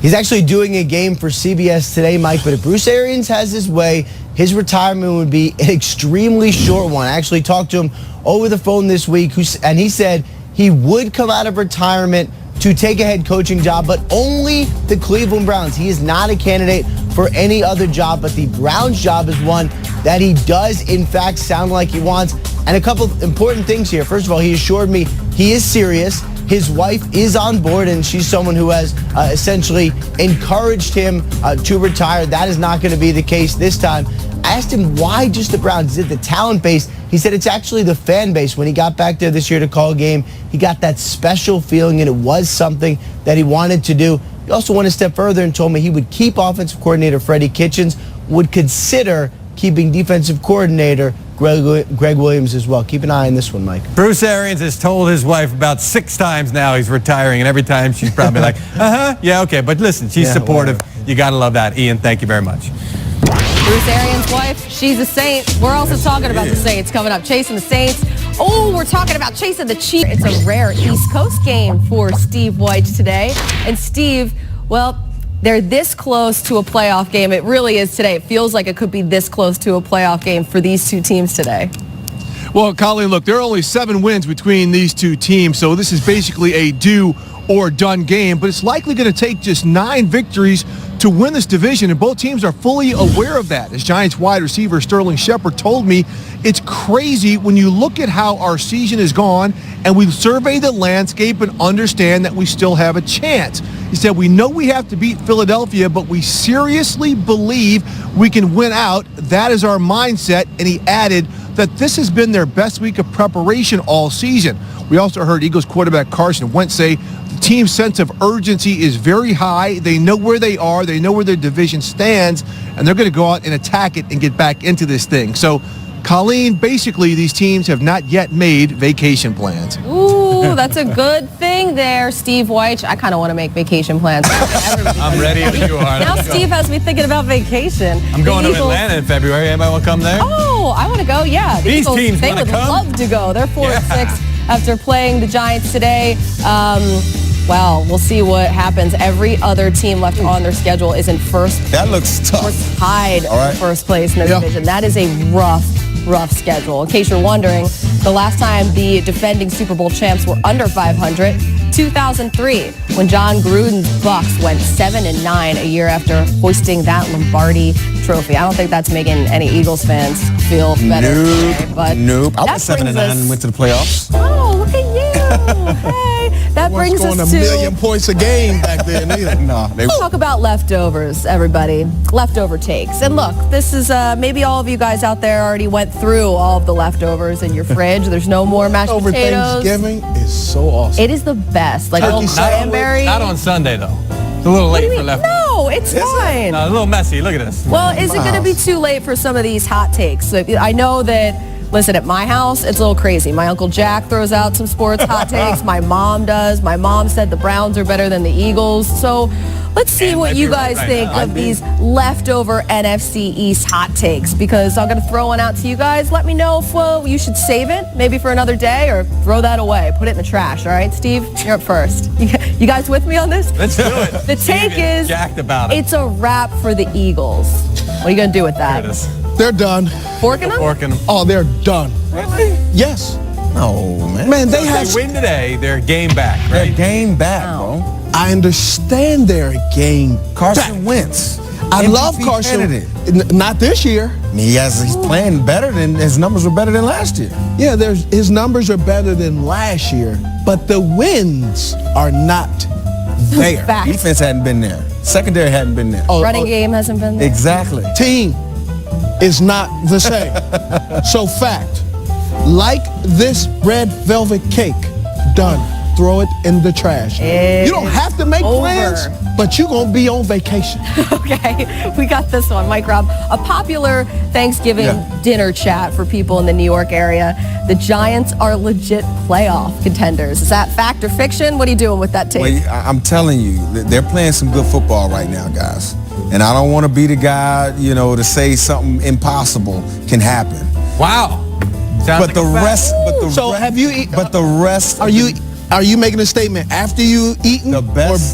He's actually doing a game for CBS today, Mike, but if Bruce Arians has his way, his retirement would be an extremely short one. I actually talked to him over the phone this week, and he said he would come out of retirement to take a head coaching job, but only the Cleveland Browns. He is not a candidate for any other job, but the Browns job is one that he does, in fact, sound like he wants. And a couple of important things here. First of all, he assured me he is serious. His wife is on board, and she's someone who has essentially encouraged him to retire. That is not going to be the case this time. I asked him why just the Browns. Is it the talent base? He said it's actually the fan base. When he got back there this year to call a game, he got that special feeling, and it was something that he wanted to do. He also went a step further and told me he would keep offensive coordinator Freddie Kitchens, would consider keeping defensive coordinator Greg Williams as well. Keep an eye on this one, Mike. Bruce Arians has told his wife about 6 times now he's retiring, and every time she's probably like, yeah, okay. But listen, she's supportive. Whatever. You got to love that. Ian, thank you very much. Bruce Arians' wife, she's a Saint. We're also talking about the Saints coming up, chasing the Saints. Oh, we're talking about chasing the Chiefs. It's a rare East Coast game for Steve White today. And Steve, well, they're this close to a playoff game. It really is today. It feels like it could be this close to a playoff game for these two teams today. Well, Colleen, look, there are only 7 wins between these two teams, so this is basically a do or done game, but it's likely going to take just 9 victories to win this division, and both teams are fully aware of that. As Giants wide receiver Sterling Shepard told me, it's crazy when you look at how our season has gone and we survey the landscape and understand that we still have a chance. He said, we know we have to beat Philadelphia, but we seriously believe we can win out. That is our mindset. And he added that this has been their best week of preparation all season. We also heard Eagles quarterback Carson Wentz say the team's sense of urgency is very high. They know where they are. They know where their division stands, and they're going to go out and attack it and get back into this thing. So, Colleen, basically, these teams have not yet made vacation plans. Ooh, that's a good thing there, Steve White. I kind of want to make vacation plans. I'm ready if you are. Now Steve has me thinking about vacation. I'm going to Atlanta in February. Anybody want to come there? Oh, I want to go, yeah. These teams they would love to go. They're 4-6 after playing the Giants today. Well, we'll see what happens. Every other team left on their schedule is in first. That looks tough. We're tied for first place in the division. That is a rough schedule. In case you're wondering, the last time the defending Super Bowl champs were under 500, 2003, when John Gruden's Bucks went 7-9 a year after hoisting that Lombardi trophy. I don't think that's making any Eagles fans feel better today, but nope. I was 7-9 and went to the playoffs. Oh, look at you. Hey, that brings us to... scoring 1 million points a game back then. Let's talk about leftovers, everybody. Leftover takes. And look, this is maybe all of you guys out there already went through all of the leftovers in your fridge. There's no more mashed Over potatoes. Thanksgiving is so awesome. It is the best. Like a little cranberry. Not on Sunday, though. It's a little late for leftovers. No, it's fine. No, a little messy. Look at this. Well, is it going to be too late for some of these hot takes? So I know that, listen, at my house, it's a little crazy. My Uncle Jack throws out some sports hot takes. My mom does. My mom said the Browns are better than the Eagles. So let's see what you guys think of these leftover NFC East hot takes, because I'm going to throw one out to you guys. Let me know if you should save it, maybe for another day, or throw that away. Put it in the trash, all right? Steve, you're up first. You guys with me on this? Let's do it. The take is, jacked about it. It's a wrap for the Eagles. What are you going to do with that? There it is. They're done. Forking them? Forking them. Oh, they're done. Really? Yes. No, man. Man, they If have... they win today, they're game back, right? They're game back, bro. I understand they're a game Carson back. Wentz. I MVP love Carson. candidate. Not this year. He's playing better than his numbers were better than last year. Yeah, his numbers are better than last year, but the wins are not there. Fact. Defense hadn't been there. Secondary hadn't been there. Running game hasn't been there. Exactly. Team is not the same. So fact, like this red velvet cake, done. throw it in the trash. You don't have to make plans, but you're going to be on vacation. Okay, we got this one, Mike Robb. A popular Thanksgiving dinner chat for people in the New York area. The Giants are legit playoff contenders. Is that fact or fiction? What are you doing with that take? Well, I'm telling you, they're playing some good football right now, guys. And I don't want to be the guy, to say something impossible can happen. Wow. But the rest, have you eaten? But the rest, Are you making a statement after you eaten or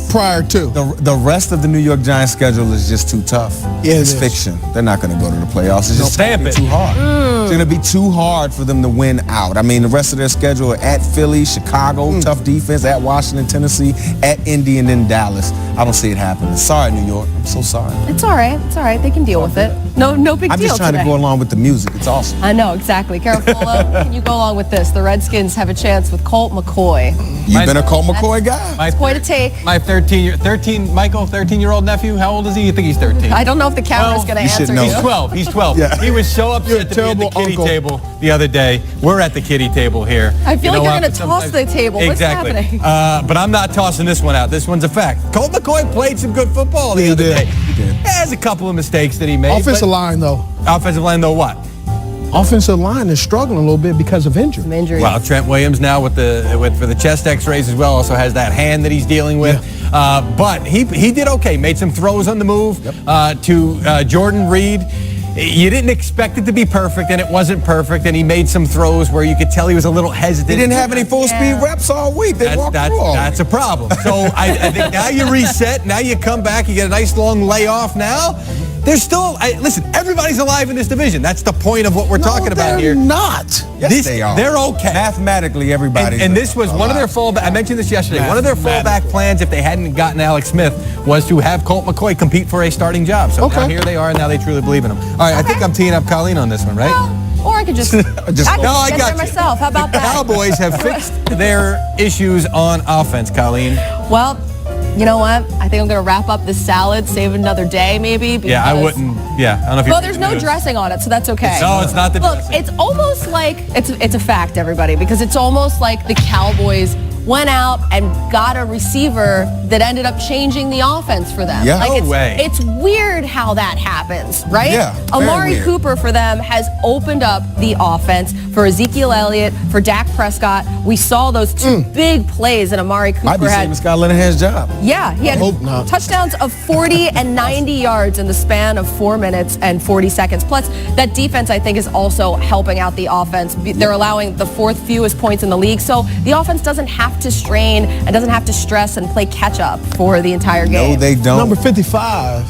prior to? The rest of the New York Giants schedule is just too tough. Yeah, it's fiction. They're not going to go to the playoffs. It's just going to be too hard. It's going to be too hard for them to win out. I mean, the rest of their schedule are at Philly, Chicago, tough defense, at Washington, Tennessee, at Indy, and then Dallas. I don't see it happening. Sorry, New York. I'm so sorry. It's all right. It's all right. They can deal with it. No big deal. I'm just trying to go along with the music. It's awesome. I know, exactly. Carafolo, can you go along with this? The Redskins have a chance with Colt McCoy. You've been a Colt McCoy guy? It's quite a take. My 13-year-old nephew, how old is he? You think he's 13? I don't know if the camera's going to answer you. He's 12. He's 12. Yeah. He was so upset to be at the kiddie table the other day. We're at the kiddie table here. I feel like you're going to toss the table. Exactly. What's happening? But I'm not tossing this one out. This one's a fact. Colt McCoy played some good football the other day. He did. Has a couple of mistakes that he made. Offensive line, though. Offensive line, though, what? Offensive line is struggling a little bit because of injury. Some injuries. Well, Trent Williams now for the chest X-rays as well also has that hand that he's dealing with. Yeah. But he did okay. Made some throws on the move to Jordan Reed. You didn't expect it to be perfect, and it wasn't perfect, and he made some throws where you could tell he was a little hesitant. He didn't have any full-speed reps all week. That's a problem. So I think now you reset. Now you come back. You get a nice long layoff now. There's still, listen, everybody's alive in this division. That's the point of what we're talking about here. They're not. Yes, they are. They're okay. Mathematically, everybody's And this was one of their fallback. I mentioned this yesterday. One of their fallback plans, if they hadn't gotten Alex Smith, was to have Colt McCoy compete for a starting job. So now here they are, and now they truly believe in him. All right, I think I'm teeing up Colleen on this one, right? Well, or I could just, I get got there myself. How about The that? Cowboys have fixed their issues on offense, Colleen. Well, you know what? I think I'm going to wrap up this salad, save another day maybe. Because, I wouldn't. Yeah, I don't know if you. Well, there's no dressing on it, so that's okay. No, it's not the Look, dressing. it's almost like, it's a fact, everybody, because it's almost like the Cowboys went out and got a receiver that ended up changing the offense for them. Yeah. Like No way. It's weird how that happens, right? Yeah, very Amari weird. Cooper for them has opened up the offense for Ezekiel Elliott, for Dak Prescott. We saw those two big plays that Amari Might Cooper be had. saving Scott Linehan's job. Yeah, he had hope not. touchdowns of 40 and 90 yards in the span of 4 minutes and 40 seconds. Plus, that defense, I think, is also helping out the offense. They're allowing the fourth fewest points in the league, so the offense doesn't have to strain and doesn't have to stress and play catch-up for the entire game. No, they don't. Number 55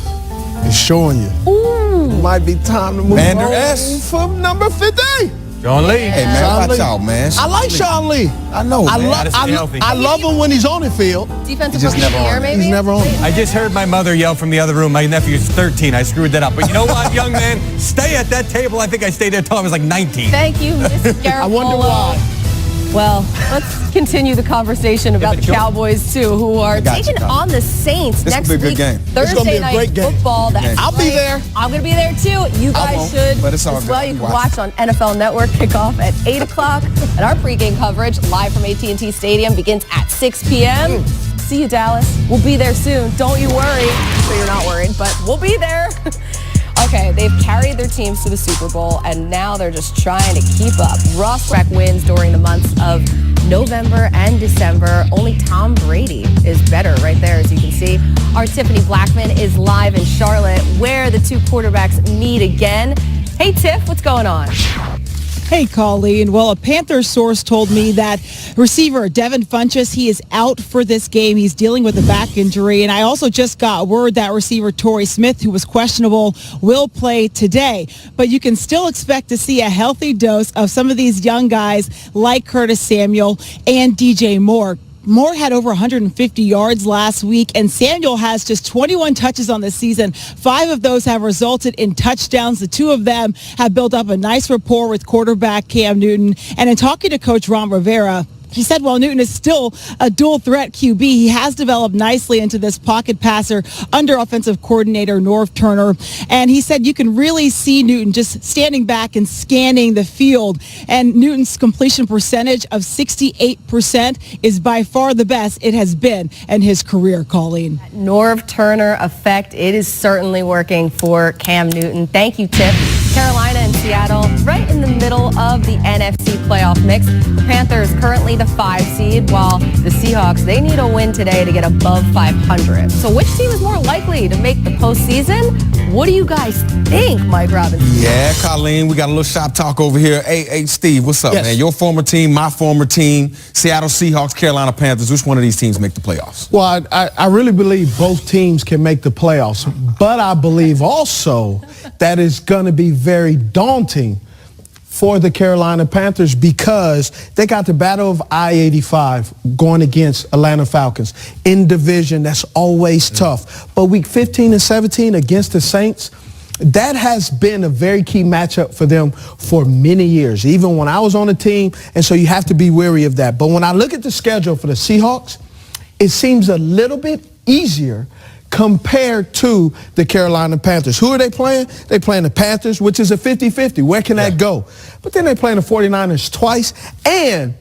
is showing you. Ooh. It might be time to move Vander on S. from number 50. John Lee. Hey, man, Sean watch Lee. out, man. I like Sean Lee. I know, man. Gotta stay healthy. I love him when he's on the field. Defensive He's just rookie of the never year, on it. maybe? He's never on. I just heard my mother yell from the other room. My nephew's 13. I screwed that up. But you know what, young man? Stay at that table. I think I stayed there until I was like 19. Thank you, Mr. Garofalo. I wonder why. Well, let's continue the conversation about the Cowboys, too, who are got you, taking Colin. on the Saints This next will be a week. good game. It's gonna be Thursday a night great game. football. That's I'll be right. there. I'm going to be there, too. You guys won't, should but it's all as good. well. You can Watch. watch on NFL Network. Kickoff at 8 o'clock. And our pregame coverage live from AT&T Stadium begins at 6 p.m. See you, Dallas. We'll be there soon. Don't you worry. I'm sure you're not worried, but we'll be there. Okay, they've carried their teams to the Super Bowl, and now they're just trying to keep up. Ross track wins during the months of November and December. Only Tom Brady is better right there, as you can see. Our Tiffany Blackman is live in Charlotte, where the two quarterbacks meet again. Hey, Tiff, what's going on? Hey, Colleen. Well, a Panthers source told me that receiver Devin Funchess, he is out for this game. He's dealing with a back injury. And I also just got word that receiver Torrey Smith, who was questionable, will play today. But you can still expect to see a healthy dose of some of these young guys like Curtis Samuel and DJ Moore. Moore had over 150 yards last week, and Samuel has just 21 touches on the season. 5 of those have resulted in touchdowns. The 2 of them have built up a nice rapport with quarterback Cam Newton. And in talking to Coach Ron Rivera, He said while Newton is still a dual threat QB, he has developed nicely into this pocket passer under offensive coordinator Norv Turner. And he said you can really see Newton just standing back and scanning the field. And Newton's completion percentage of 68% is by far the best it has been in his career, Colleen. Norv Turner effect, it is certainly working for Cam Newton. Thank you, Tiff. Carolina and Seattle right in the middle of the NFC playoff mix. The Panthers currently the 5 seed, while the Seahawks, they need a win today to get above 500. So which team is more likely to make the postseason? What do you guys think, Mike Robinson? Yeah, Colleen, we got a little shop talk over here. Hey, Steve, what's up, man? Your former team, my former team, Seattle Seahawks, Carolina Panthers. Which one of these teams make the playoffs? Well, I really believe both teams can make the playoffs, but I believe also that it's going to be very daunting for the Carolina Panthers because they got the battle of I-85 going against Atlanta Falcons. In division, that's always tough. But week 15 and 17 against the Saints, that has been a very key matchup for them for many years, even when I was on the team, and so you have to be wary of that. But when I look at the schedule for the Seahawks, it seems a little bit easier compared to the Carolina Panthers. Who are they playing? They playing the Panthers, which is a 50-50. Where can that go? But then they playing the 49ers twice. And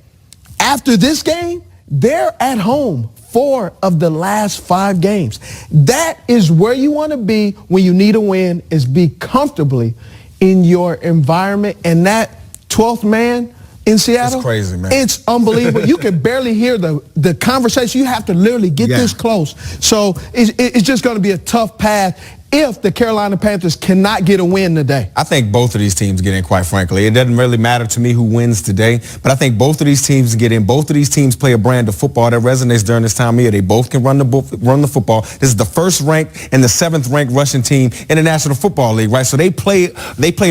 after this game, they're at home 4 of the last 5 games. That is where you want to be when you need a win, is be comfortably in your environment. And that 12th man in Seattle, it's crazy, man. It's unbelievable. You can barely hear the conversation. You have to literally get this close. So it's just going to be a tough path if the Carolina Panthers cannot get a win today. I think both of these teams get in, quite frankly. It doesn't really matter to me who wins today, but I think both of these teams get in. Both of these teams play a brand of football that resonates during this time of year. They both can run the football. This is the first ranked and the 7th ranked rushing team in the National Football League, right? So they play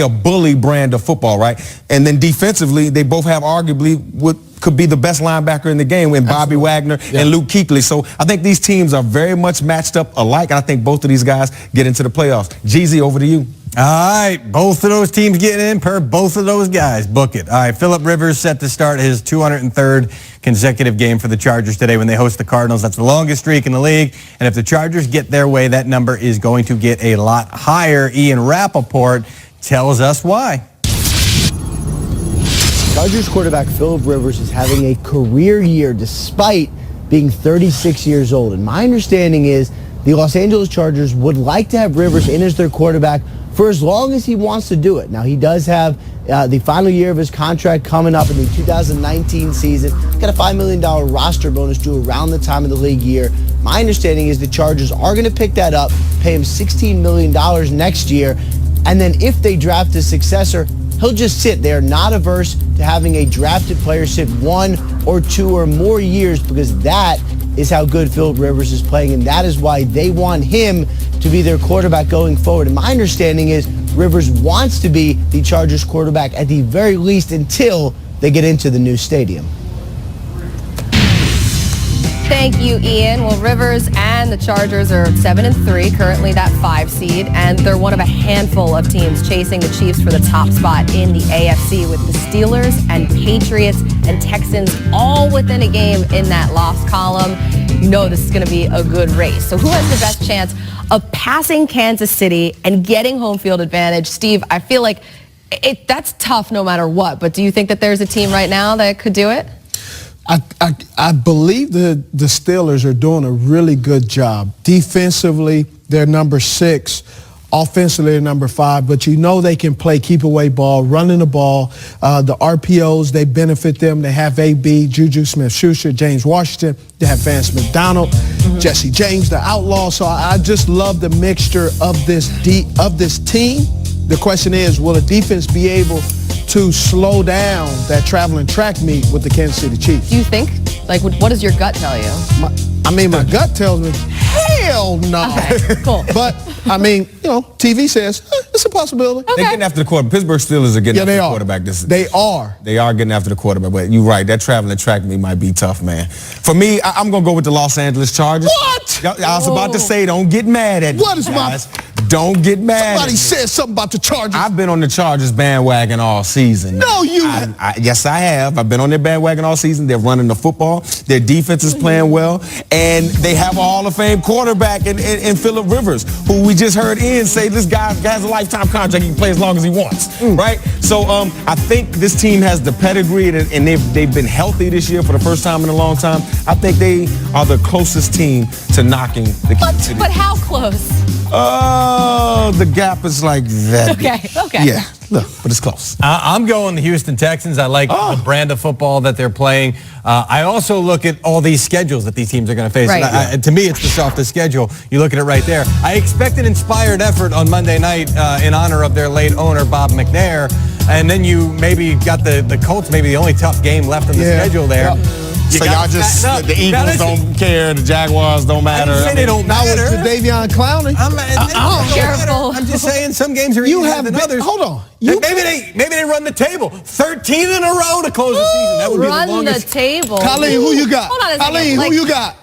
a bully brand of football, right? And then defensively, they both have arguably what could be the best linebacker in the game with Bobby Wagner and Luke Kuechly. So I think these teams are very much matched up alike, and I think both of these guys get into the playoffs. Jeezy, over to you. All right, both of those teams getting in per both of those guys. Book it. All right, Phillip Rivers set to start his 203rd consecutive game for the Chargers today when they host the Cardinals. That's the longest streak in the league. And if the Chargers get their way, that number is going to get a lot higher. Ian Rappaport tells us why. Chargers quarterback Phillip Rivers is having a career year despite being 36 years old. And my understanding is the Los Angeles Chargers would like to have Rivers in as their quarterback for as long as he wants to do it. Now, he does have the final year of his contract coming up in the 2019 season. He's got a $5 million roster bonus due around the time of the league year. My understanding is the Chargers are going to pick that up, pay him $16 million next year, and then if they draft a successor, he'll just sit. They are not averse to having a drafted player sit 1 or 2 or more years because that is how good Phillip Rivers is playing, and that is why they want him to be their quarterback going forward. And my understanding is Rivers wants to be the Chargers quarterback at the very least until they get into the new stadium. Thank you, Ian. Well, Rivers and the Chargers are 7-3, currently that 5 seed, and they're one of a handful of teams chasing the Chiefs for the top spot in the AFC, with the Steelers and Patriots and Texans all within a game in that loss column. You know this is going to be a good race. So who has the best chance of passing Kansas City and getting home field advantage? Steve, I feel like that's tough no matter what, but do you think that there's a team right now that could do it? I believe the Steelers are doing a really good job. Defensively, they're number 6. Offensively, they're number 5. But you know they can play keep-away ball, running the ball. The RPOs, they benefit them. They have AB, Juju Smith-Schuster, James Washington. They have Vance McDonald, Jesse James, the outlaw. So I just love the mixture of this team. The question is, will the defense be able to slow down that traveling track meet with the Kansas City Chiefs? Do you think? Like, what does your gut tell you? My gut tells me, hell no. Okay, cool. But, TV says, it's a possibility. They're getting after the quarterback. Pittsburgh Steelers are getting after the quarterback. They are. They are getting after the quarterback. But you're right, that traveling track meet might be tough, man. For me, I'm going to go with the Los Angeles Chargers. What? I was about to say, don't get mad at me. What is guys. Don't get mad. Somebody said something about the Chargers. I've been on the Chargers bandwagon all season. No, you yes, I have. I've been on their bandwagon all season. They're running the football. Their defense is playing well. And they have a Hall of Fame quarterback in Phillip Rivers, who we just heard Ian say this guy has a lifetime contract. He can play as long as he wants, right? So I think this team has the pedigree, and they've been healthy this year for the first time in a long time. I think they are the closest team to knocking the Kansas City. But how close? The gap is like that. Okay. Yeah, look, but it's close. I'm going the Houston Texans. I like the brand of football that they're playing. I also look at all these schedules that these teams are going to face. Right. And to me, it's the softest schedule. You look at it right there. I expect an inspired effort on Monday night in honor of their late owner, Bob McNair. And then you maybe got the Colts, maybe the only tough game left on the schedule there. So y'all just, the Eagles don't care, the Jaguars don't matter. I didn't say they don't matter. That was Jadeveon Clowney. Careful. I'm just saying some games are easier than others. Hold on. Maybe they run the table 13 in a row to close the season. That would be the Run longest. the table. Colleen, who you got? Hold on a second. Colleen, who you got?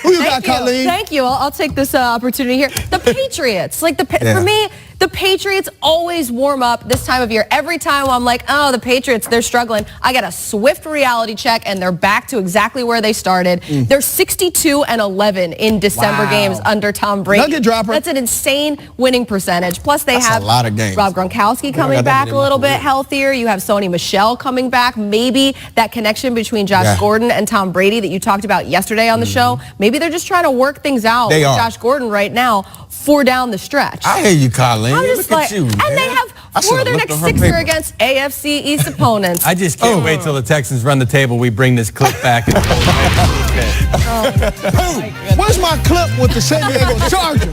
Who you got, Colleen? Thank you. I'll take this opportunity here. The Patriots. For me, the Patriots always warm up this time of year. Every time I'm like, oh, the Patriots, they're struggling. I get a swift reality check, and they're back to exactly where they started. They're 62-11 in December games under Tom Brady. Nugget dropper. That's an insane winning percentage. Plus, they have a lot of games. Rob Gronkowski coming back a little bit healthier. You have Sony Michel coming back. Maybe that connection between Josh Gordon and Tom Brady that you talked about yesterday on the show, maybe they're just trying to work things out with Josh Gordon right now for down the stretch. I hear you, Colleen. I'm just Look at you, man. and they have 4 of their next 6 are against AFC East opponents. I just can't wait till the Texans run the table. We bring this clip back. Where's my clip with the San Diego Chargers?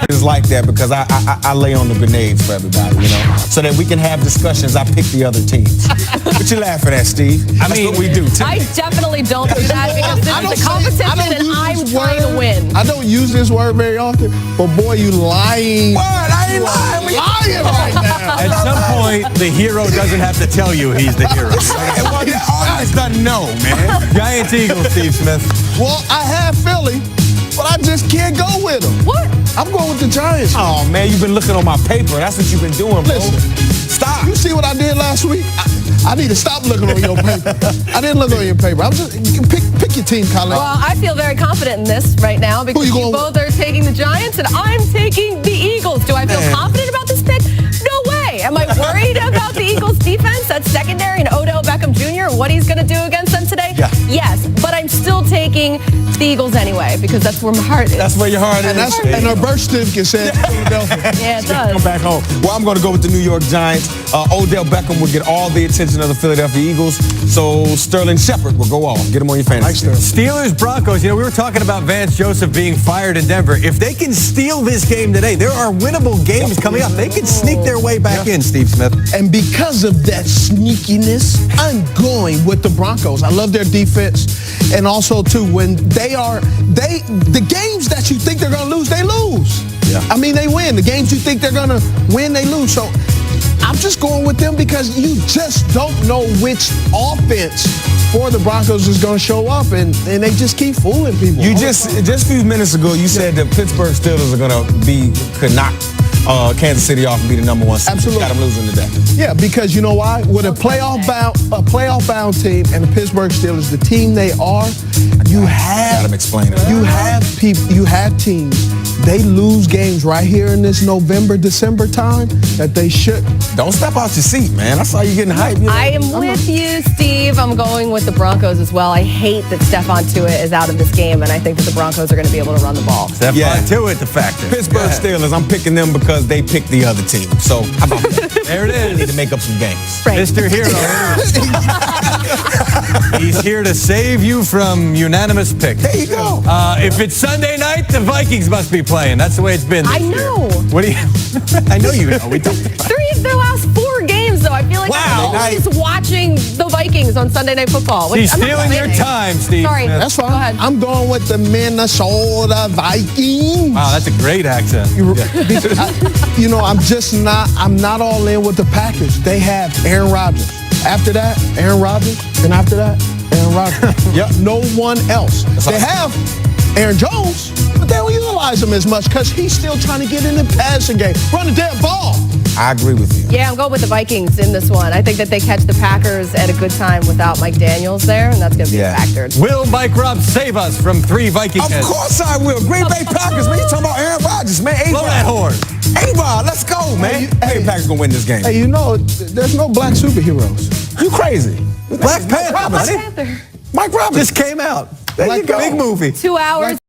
It's like that because I lay on the grenades for everybody, so that we can have discussions. I pick the other teams. What you laughing at, Steve? That's what we do. I definitely don't do that because this is a competition and I'm trying to win. I don't use this word very often, but boy, you lying. What? I ain't lying. We lying right now. At some point, the hero doesn't have to tell you he's the hero. Well, the audience doesn't know, man. Giants Eagles, Steve Smith. Well, I have Philly, but I just can't go with them. What? I'm going with the Giants. Oh, man, you've been looking on my paper. That's what you've been doing, bro. Listen, stop. You see what I did last week? I need to stop looking on your paper. I didn't look on your paper. I'm just pick your team, Colin. Well, I feel very confident in this right now because you both are taking the Giants and I'm taking the Eagles. Do I feel confident about this pick? No way. Am I worried about the Eagles defense? That's secondary and Odell Beckham Jr. and what he's going to do against them today? Yeah. Yes, but I'm still taking the Eagles anyway because that's where my heart is. That's where your heart is. And her birth certificate said Philadelphia. Yeah, it does. Come back home. Well, I'm going to go with the New York Giants. Odell Beckham will get all the attention of the Philadelphia Eagles. So Sterling Shepard will go off. Get him on your fantasy. Steelers Broncos. We were talking about Vance Joseph being fired in Denver. If they can steal this game today, there are winnable games coming up. They can sneak their way back in, Steve Smith. And because of that sneakiness, I'm going with the Broncos. I love their defense. And also, too, when the games that you think they're going to lose, they lose. Yeah. I mean, they win. The games you think they're going to win, they lose. So I'm just going with them because you just don't know which offense for the Broncos is going to show up, and they just keep fooling people. You just a few minutes ago, you said the Pittsburgh Steelers are going to could knock Kansas City off and be the number 1 seed. Absolutely. Got them losing today. Yeah, because you know why? With a playoff bound team and the Pittsburgh Steelers, the team they are, you have teams. They lose games right here in this November, December time that they should. Don't step out your seat, man. I saw you getting hyped. I am with you, Steve. I'm going with the Broncos as well. I hate that Stephon Tuitt is out of this game, and I think that the Broncos are going to be able to run the ball. Stephon Tuitt, the factor. Pittsburgh Steelers, I'm picking them because they picked the other team. So how about that? There it is. Need to make up some games. Right. Mr. Hero. He's here to save you from unanimous picks. There you go. If it's Sunday night, the Vikings must be playing. That's the way it's been this year. What do you... I know you know. We talked about it. 3 of their last 4 games, though. I feel like I'm always watching the Vikings on Sunday Night Football. She's stealing your time, Steve. Sorry. That's fine. Go ahead. I'm going with the Minnesota Vikings. Wow, that's a great accent. I'm not all in with the Packers. They have Aaron Rodgers. After that, Aaron Rodgers. And after that, Aaron Rodgers. Yep. No one else. They have Aaron Jones, but they don't utilize him as much because he's still trying to get in the passing game. Run the damn ball. I agree with you. Yeah, I'm going with the Vikings in this one. I think that they catch the Packers at a good time without Mike Daniels there, and that's going to be a factor. Will Mike Robb save us from 3 Vikings? Of course I will. Green Bay Packers, man. You talking about Aaron Rodgers, man. Blow that horn. A-Rod, let's go, man. Hey, Packers going to win this game. Hey, you know, there's no black superheroes. You crazy. Black Panther. Mike Roberts. Just came out. There you go. Big movie. 2 hours.